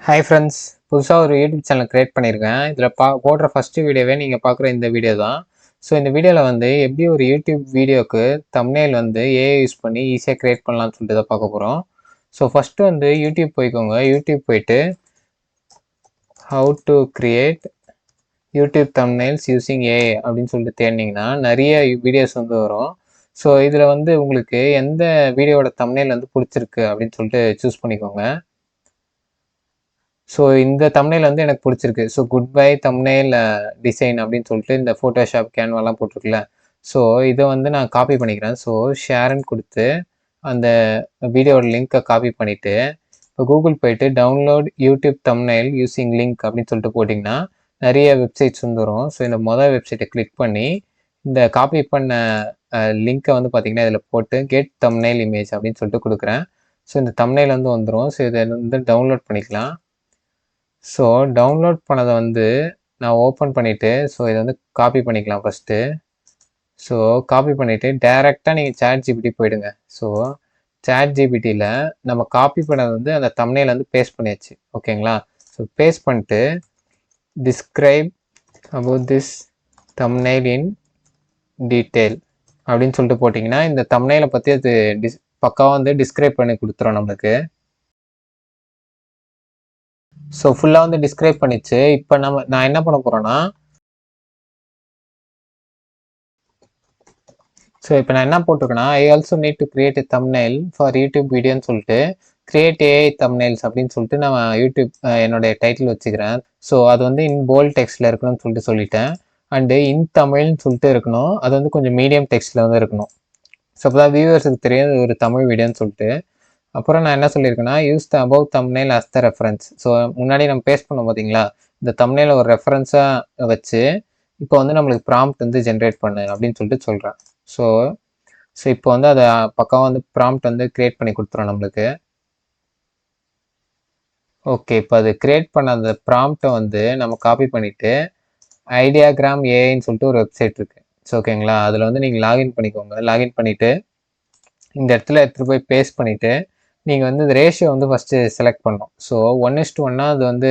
Hi friends, புதுசாக ஒரு YouTube channel create பண்ணியிருக்கேன். இதில் போடுற ஃபஸ்ட்டு வீடியோவே நீங்கள் பார்க்குற இந்த வீடியோ தான். ஸோ இந்த வீடியோவில் வந்து எப்படி ஒரு யூடியூப் வீடியோக்கு தம்ப்நெயில் வந்து ஏஐ யூஸ் பண்ணி ஈஸியாக க்ரியேட் பண்ணலாம்னு சொல்லிட்டு தான் பார்க்க போகிறோம். ஸோ ஃபஸ்ட்டு வந்து யூடியூப் போய்க்கோங்க. யூடியூப் போயிட்டு how to create YouTube thumbnails using AI அப்படின்னு சொல்லிட்டு தேடினீங்கன்னா நிறைய வீடியோஸ் வந்து வரும். ஸோ இதில் வந்து உங்களுக்கு எந்த வீடியோவோட தம்ப்நெயில் வந்து பிடிச்சிருக்கு அப்படின்னு சொல்லிட்டு சூஸ் பண்ணிக்கோங்க. ஸோ இந்த தம்ப்நெயில் வந்து எனக்கு பிடிச்சிருக்கு. So good bye thumbnail design அப்படின்னு சொல்லிட்டு இந்த ஃபோட்டோஷாப் கேன்வாலாம் போட்டிருக்குல்ல. ஸோ இதை வந்து நான் காப்பி பண்ணிக்கிறேன். ஸோ ஷேர்ன்னு கொடுத்து அந்த வீடியோட லிங்க்கை காப்பி பண்ணிவிட்டு இப்போ கூகுள் போயிட்டு download YouTube thumbnail using link அப்படின்னு சொல்லிட்டு போட்டிங்கன்னா நிறைய வெப்சைட்ஸ் வந்து வரும். ஸோ இந்த மொதல் வெப்சைட்டை கிளிக் பண்ணி இந்த காப்பி பண்ண லிங்க்கை வந்து பார்த்திங்கன்னா இதில் போட்டு கெட் தம்ப்நெயில் இமேஜ் அப்படின்னு சொல்லிட்டு கொடுக்குறேன். ஸோ இந்த தம்ப்நெயில் வந்து வந்துடும். ஸோ இதை வந்து டவுன்லோட் பண்ணிக்கலாம். ஸோ டவுன்லோட் பண்ணதை வந்து நான் ஓப்பன் பண்ணிவிட்டு ஸோ இதை வந்து காப்பி பண்ணிக்கலாம் ஃபஸ்ட்டு. ஸோ காப்பி பண்ணிவிட்டு டேரெக்டாக நீங்கள் ChatGPT போயிடுங்க. ஸோ ChatGPTயில் நம்ம காப்பி பண்ணது வந்து அந்த தம்ப்நெயில் வந்து பேஸ்ட் பண்ணியாச்சு. ஓகேங்களா? ஸோ பேஸ்ட் பண்ணிட்டு describe about this thumbnail in detail அப்படின்னு சொல்லிட்டு போட்டிங்கன்னா இந்த தம்ப்நெயிலை பற்றி அது பக்காவாக வந்து டிஸ்கிரைப் பண்ணி கொடுத்துரும் நம்மளுக்கு. ஸோ ஃபுல்லாக வந்து டிஸ்கிரைப் பண்ணிச்சு. இப்போ நான் என்ன பண்ண போகிறேன்னா ஸோ இப்போ நான் என்ன போட்டிருக்கேன்னா I also need to create a thumbnail for YouTube வீடியோன்னு சொல்லிட்டு கிரியேட் ஏஐ தம்ப்நெயில்ஸ் அப்படின்னு சொல்லிட்டு நான் யூடியூப் என்னுடைய டைட்டில் வச்சுக்கிறேன். ஸோ அது வந்து இன் போல்ட் டெக்ஸ்ட்டில் இருக்கணும்னு சொல்லிட்டேன். அண்டு இன் தமிழ்னு சொல்லிட்டு இருக்கணும். அது வந்து கொஞ்சம் மீடியம் டெக்ஸ்ட்டில் வந்து இருக்கணும். ஸோ அப்போ தான் வியூவர்ஸுக்கு தெரியும் ஒரு தமிழ் வீடியோன்னு சொல்லிட்டு. அப்புறம் நான் என்ன சொல்லியிருக்கேன்னா use the above thumbnail as the reference. So முன்னாடி நம்ம பேஸ்ட் பண்ணோம் பார்த்தீங்களா, இந்த தம்ப்நெயிலை ஒரு ரெஃபரன்ஸாக வச்சு இப்போ வந்து நம்மளுக்கு ப்ராம்ப்ட் வந்து ஜென்ரேட் பண்ணு அப்படின்னு சொல்லிட்டு சொல்கிறேன். ஸோ இப்போ வந்து அதை பக்கம் வந்து ப்ராம்ப்ட் வந்து க்ரியேட் பண்ணி கொடுத்துரும் நம்மளுக்கு. ஓகே, இப்போ அது க்ரியேட் பண்ண அந்த ப்ராம்ப்டை வந்து நம்ம காப்பி பண்ணிவிட்டு ஐடியாகிராம் ஏஐன்னு சொல்லிட்டு ஒரு வெப்சைட் இருக்குது. ஸோ ஓகேங்களா, அதில் வந்து நீங்கள் லாகின் பண்ணிக்கோங்க. லாகின் பண்ணிவிட்டு இந்த இடத்துல எடுத்துகிட்டு போய் பேஸ்ட் பண்ணிவிட்டு நீங்கள் வந்து இந்த ரேஷியோ வந்து ஃபஸ்ட்டு செலக்ட் பண்ணணும். ஸோ 1:1 அது வந்து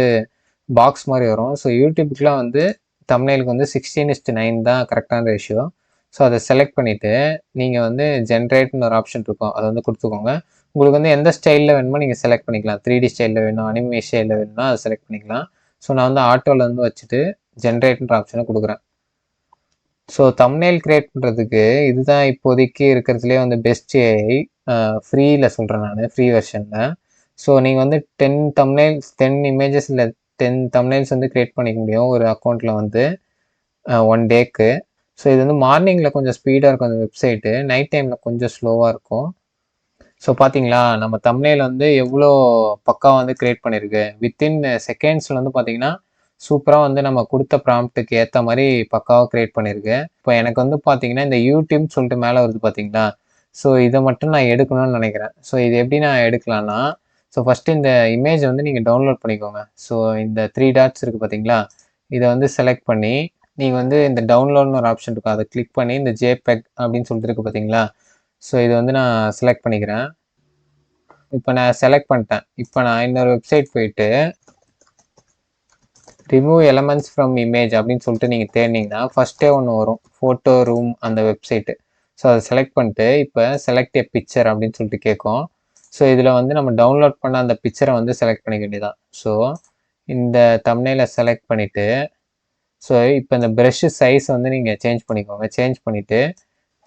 பாக்ஸ் மாதிரி வரும். ஸோ யூடியூப்புக்குலாம் வந்து தம்ப்நெயிலுக்கு வந்து 16:9 தான் கரெக்டான ரேஷியோ. ஸோ அதை செலக்ட் பண்ணிவிட்டு நீங்கள் வந்து ஜென்ரேட்னு ஒரு ஆப்ஷன் இருக்கும், அதை வந்து கொடுத்துக்கோங்க. உங்களுக்கு வந்து எந்த ஸ்டைலில் வேணுமோ நீங்கள் செலக்ட் பண்ணிக்கலாம். 3D ஸ்டைலில் வேணும், அனிமே ஸ்டைலில் வேணும்னா அதை செலக்ட் பண்ணிக்கலாம். ஸோ நான் வந்து ஆட்டோவில் வந்து வச்சுட்டு ஜென்ரேட்ன்ற ஆப்ஷனை கொடுக்குறேன். ஸோ தம்ப்நெயில் கிரியேட் பண்ணுறதுக்கு இதுதான் இப்போதைக்கு இருக்கிறதுலே வந்து பெஸ்ட் ஏஐ. ஃப்ரீயில் சொல்கிறேன் நான், ஃப்ரீ வெர்ஷனில். ஸோ நீங்கள் வந்து 10 தம்ப்நெயில்ஸ் 10 இமேஜஸ் இல்லை 10 தம்ப்நெயில்ஸ் வந்து க்ரியேட் பண்ணிக்க முடியும் ஒரு அக்கௌண்ட்டில் வந்து 1 டேக்கு. ஸோ இது வந்து மார்னிங்கில் கொஞ்சம் ஸ்பீடாக இருக்கும் அந்த வெப்சைட்டு, நைட் டைமில் கொஞ்சம் ஸ்லோவாக இருக்கும். ஸோ பார்த்தீங்களா, நம்ம தம்ப்நெயில் வந்து எவ்வளோ பக்காவாக வந்து க்ரியேட் பண்ணியிருக்கு. வித்தின் செகண்ட்ஸில் வந்து பார்த்தீங்கன்னா சூப்பராக வந்து நம்ம கொடுத்த ப்ராம்ப்ட்டுக்கு ஏற்ற மாதிரி பக்காவாக க்ரியேட் பண்ணியிருக்கு. இப்போ எனக்கு வந்து பார்த்தீங்கன்னா இந்த யூடியூப்னு சொல்லிட்டு மேலே வருது பார்த்தீங்களா, ஸோ இதை மட்டும் நான் எடுக்கணும்னு நினைக்கிறேன். ஸோ இது எப்படி நான் எடுக்கலான்னா, ஸோ ஃபஸ்ட்டு இந்த இமேஜ் வந்து நீங்கள் டவுன்லோட் பண்ணிக்கோங்க. ஸோ இந்த 3 டாட்ஸ் இருக்குது பார்த்தீங்களா, இதை வந்து செலக்ட் பண்ணி நீங்கள் வந்து இந்த டவுன்லோட்னு ஒரு ஆப்ஷன் இருக்கும், அதை கிளிக் பண்ணி இந்த JPEG அப்படின்னு சொல்லிட்டு இருக்குது பார்த்தீங்களா, ஸோ இதை வந்து நான் செலக்ட் பண்ணிக்கிறேன். இப்போ நான் செலக்ட் பண்ணிட்டேன். இப்போ நான் இன்னொரு வெப்சைட் போயிட்டு ரிமூவ் எலமெண்ட்ஸ் ஃப்ரம் இமேஜ் அப்படின்னு சொல்லிட்டு நீங்கள் தேடினீங்கன்னா ஃபஸ்ட்டே ஒன்று வரும், ஃபோட்டோ ரூம் அந்த வெப்சைட்டு. ஸோ அதை செலக்ட் பண்ணிட்டு இப்போ செலக்ட் எ பிக்சர் அப்படின்னு சொல்லிட்டு கேட்கும். ஸோ இதில் வந்து நம்ம டவுன்லோட் பண்ண அந்த பிக்சரை வந்து செலக்ட் பண்ணிக்க வேண்டியதான். ஸோ இந்த தம்ப்நெயிலை செலக்ட் பண்ணிவிட்டு ஸோ இப்போ இந்த ப்ரஷ்ஷு சைஸ் வந்து நீங்கள் சேஞ்ச் பண்ணிக்கோங்க. சேஞ்ச் பண்ணிவிட்டு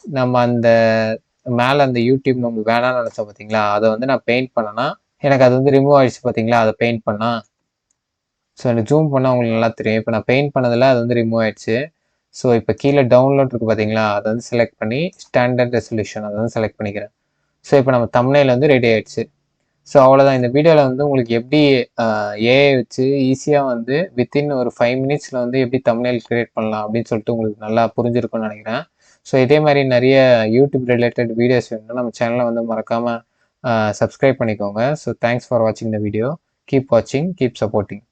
நம்ம அந்த மேலே அந்த யூடியூப் நம்மளுக்கு வேணாம்னு நினச்சோம் பார்த்தீங்களா, அதை வந்து நான் பெயிண்ட் பண்ணேன்னா எனக்கு அது வந்து ரிமூவ் ஆகிடுச்சு பார்த்தீங்களா, அதை பெயிண்ட் பண்ணால். ஸோ எனக்கு ஜூம் பண்ணால் உங்களுக்கு நல்லா தெரியும். இப்போ நான் பெயிண்ட் பண்ணதில் அது வந்து ரிமூவ் ஆகிடுச்சு. ஸோ இப்போ கீழே டவுன்லோட் இருக்குது பார்த்தீங்களா, அதை வந்து செலக்ட் பண்ணி ஸ்டாண்டர்ட் ரெசல்யூஷன் அதை வந்து செலக்ட் பண்ணிக்கிறேன். ஸோ இப்போ நம்ம தம்ப்நெயில் வந்து ரெடி ஆகிடுச்சு. ஸோ அவ்வளோதான். இந்த வீடியோவில் வந்து உங்களுக்கு எப்படி ஏஐ வச்சு ஈஸியாக வந்து வித்தின் ஒரு 5 மினிட்ஸில் வந்து எப்படி தம்ப்நெயில் கிரியேட் பண்ணலாம் அப்படின்னு சொல்லிட்டு உங்களுக்கு நல்லா புரிஞ்சிருக்கும்னு நினைக்கிறேன். ஸோ இதே மாதிரி நிறைய யூடியூப் ரிலேட்டட் வீடியோஸ் வேணும்னா நம்ம சேனலை வந்து மறக்காமல் சப்ஸ்கிரைப் பண்ணிக்கோங்க. ஸோ தேங்க்ஸ் ஃபார் வாட்சிங் த வீடியோ. கீப் வாட்சிங், கீப் சப்போர்ட்டிங்.